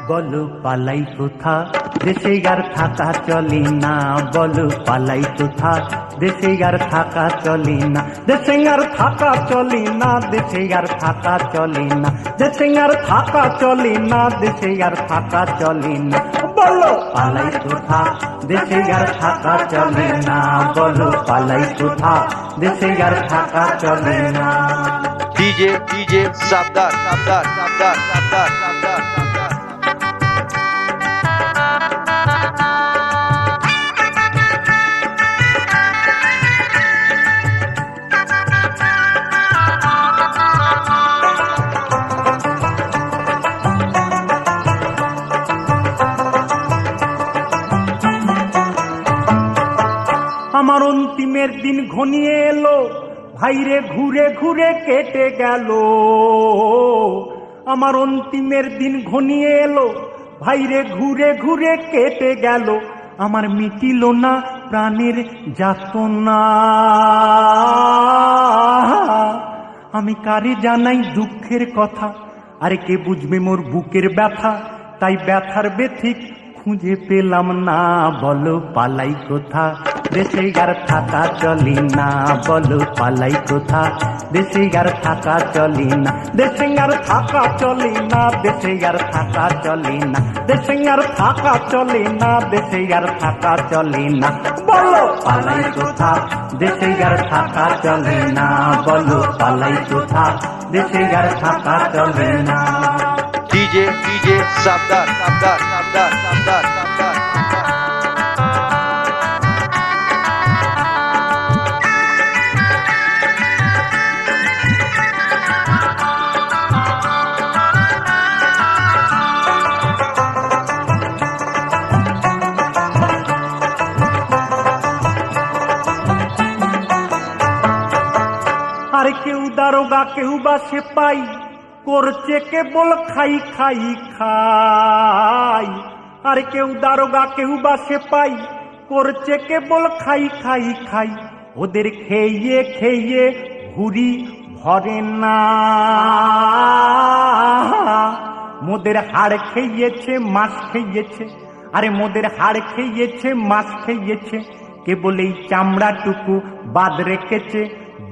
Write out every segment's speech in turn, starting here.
বলো পালাই কোথা দেশে আর থাকা চলি না, বলো পালাই কোথা দেশে আর থাকা চলি না, দেশে আর থাকা চলি না, দেশে আর থাকা চলি না, দেশে আর থাকা চলি না, দেশে আর থাকা চলি না, বলো পালাই কোথা দেশে আর থাকা চলি না, বলো পালাই কোথা দেশে আর থাকা চলি না। ডিজে ডিজে সাবদার সাবদার সাবদার সাবদার সাবদার সাবদার। আমার অন্তিমের দিন ঘনিয়ে এলো, ভাইরে ঘুরে ঘুরে কেটে গেল, আমার অন্তিমের দিন ঘনিয়ে এলো, ভাইরে ঘুরে ঘুরে কেটে গেল, আমার মিটিল না প্রাণের যাতনা, আমি কারে জানাই দুঃখের কথা, আরে কে বুঝবে মোর বুকের ব্যথা, তাই ব্যথার বেথিক খুঁজে পেলাম না, বলো পালাই কোথা দেশে আর থাকা চলি না, বলো পালাই কোথা দেশে আর থাকা চলি না, দেশে আর থাকা চলি না, দেশে আর থাকা চলি না, দেশে আর থাকা চলি না, দেশে আর থাকা চলি না, বলো পালাই কোথা দেশে আর থাকা চলি না, বলো পালাই কোথা দেশে আর থাকা চলি না। ডিজে ডিজে সাবদার সাবদার সাবদার সাবদার সাবদার। আর কেউ দারোগা কেউ বা সেপাই করছে কেবল খাই খাই খাই, আর কেউ দারোগা কেউ বা সেপাই করছে কেবল খাই খাই খাই, ওদের খেয়ে খেয়ে ভুঁড়ি ভরে না, মোদের হাড় খেয়েছে মাছ খেয়েছে, আরে মোদের হাড় খেয়েছে মাছ খেয়েছে, কেবল এই চামড়াটুকু বাদ রেখেছে,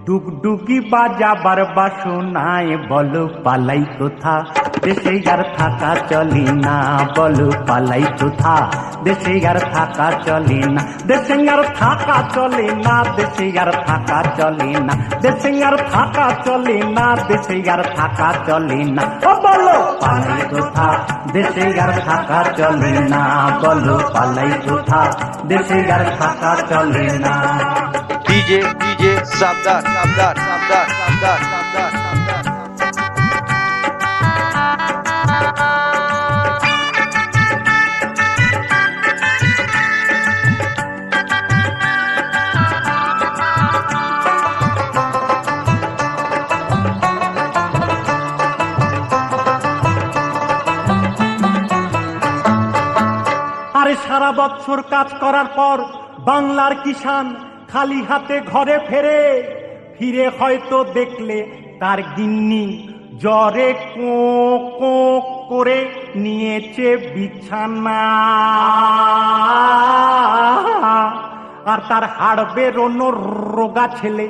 ডুগডুগি বাজাবার বাসনায়, বলো পালাই কোথা দেশে আর থাকা চলি না, বলো পালাই কোথা দেশে আর থাকা চলি না, দেশে আর থাকা চলি না, দেশে আর থাকা চলি না, দেশে আর থাকা চলি না, দেশে আর থাকা চলি না, বলো পালাই কোথা দেশে আর থাকা চলি না, বলো পালাই কোথা দেশে আর থাকা চলি না। ডিজে ডিজে সাবদার সাবদার সাবদার সাবদার সাবদার সাবদার। আরে সারা বছর কাজ করার পর বাংলার কিষান খালি হাতে ঘরে ফেরে, ফিরে হয়তো দেখলে তার গিন্নি জ্বরে কোঁ কোঁ করে নিয়েছে বিছানা, আর তার হাড় বেরোনো রোগা ছেলে,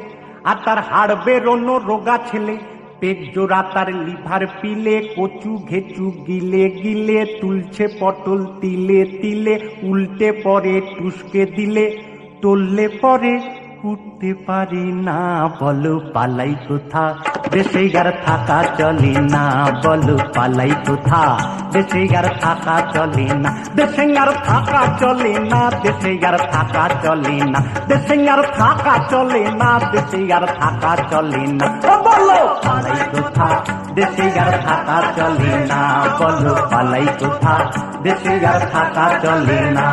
আর তার হাড় বেরোনো রোগা ছেলে, পেট জোড়া তার লিভার পিলে, কচু ঘেচু গিলে গিলে, তুলছে পটল তিলে তিলে, উল্টে পরে টুসকে দিলে, টললে পরে উঠতে পারি না, বলো পালাই কোথা দেশে আর থাকা চলি না, বলো পালাই কোথা দেশে আর থাকা চলি না, দেশে আর থাকা চলি না, দেশে আর থাকা চলি না, দেশে আর থাকা চলি না, দেশে আর থাকা চলি না, বলো পালাই কোথা দেশে আর থাকা চলি না, বলো পালাই কোথা দেশে আর থাকা চলি না।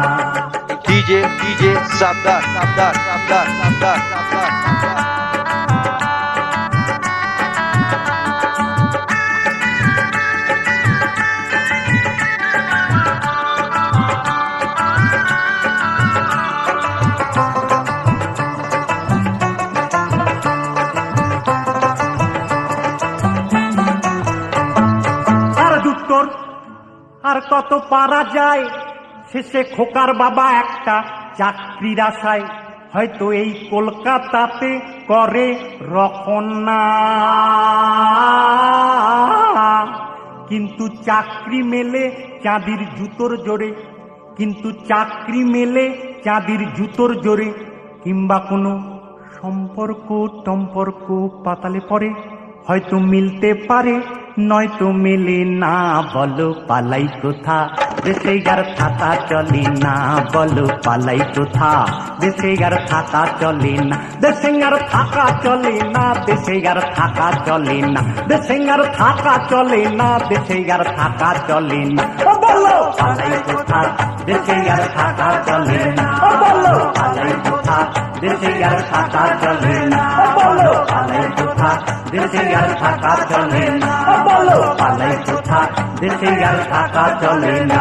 DJ Sabdar, Sabdar, Sabdar, Sabdar, Sabdar, Sabdar. আর কত পারা যায়, শেষে খোকার বাবা একটা চাকরির আশায় হয়তো এই কলকাতাতে করে রক্ষণা, কিন্তু চাকরি মেলে চাঁদির জুতোর জোরে, কিন্তু চাকরি মেলে চাঁদির জুতোর জোরে, কিংবা কোনো সম্পর্ক টম্পর্ক পাতালে পরে হয়তো মিলতে পারে, নয়তো মেলে না। বলো পালাই কোথা, দেশে আর থাকা চলে না। বলো পালাই কোথা, দেশে আর থাকা চলে না। দেশে আর থাকা চলে না, দেশে আর থাকা চলে না, দেশে আর থাকা চলে না, দেশে আর থাকা চলে না। বলো পালাই কোথা, দেশে আর থাকা চলে না। বলো পালাই কোথা, দেশে আর থাকা চলে না। বলো পালাই কোথা, দেশে আর থাকা চলে না। বলো পালাই কোথা, দেশে আর থাকা চলে না।